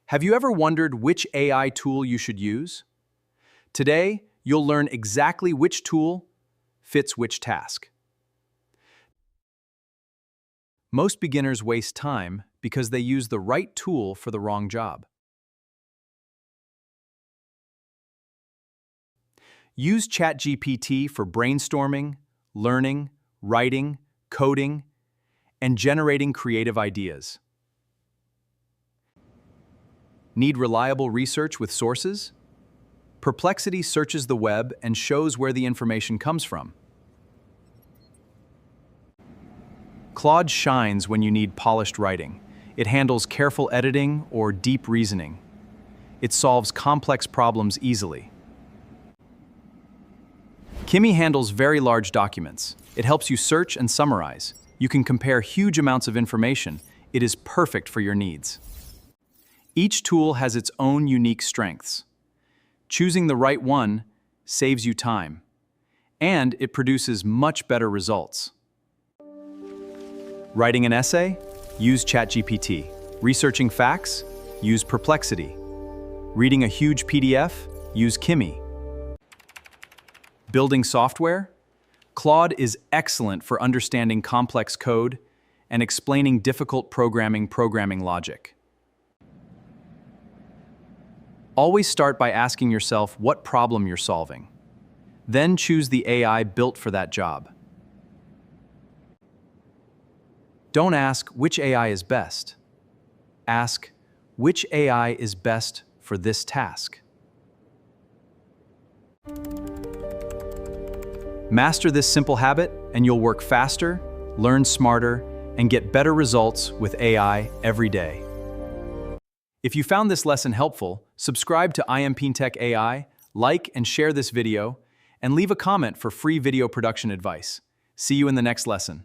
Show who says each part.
Speaker 1: Have you ever wondered which AI tool you should use? Today, you'll learn exactly which tool fits which task. Most beginners waste time because they use the right tool for the wrong job. Use ChatGPT for brainstorming, learning, writing, coding, and generating creative ideas. Need reliable research with sources? Perplexity searches the web and shows where the information comes from. Claude shines when you need polished writing. It handles careful editing or deep reasoning. It solves complex problems easily. Kimi handles very large documents. It helps you search and summarize. You can compare huge amounts of information. It is perfect for your needs. Each tool has its own unique strengths. Choosing the right one saves you time, and it produces much better results. Writing an essay? Use ChatGPT. Researching facts? Use Perplexity. Reading a huge PDF? Use Kimi. Building software? Claude is excellent for understanding complex code and explaining difficult programming logic. Always start by asking yourself what problem you're solving. Then choose the AI built for that job. Don't ask which AI is best. Ask which AI is best for this task. Master this simple habit and you'll work faster, learn smarter, and get better results with AI every day. If you found this lesson helpful, subscribe to IMPTech AI, like and share this video, and leave a comment for free video production advice. See you in the next lesson.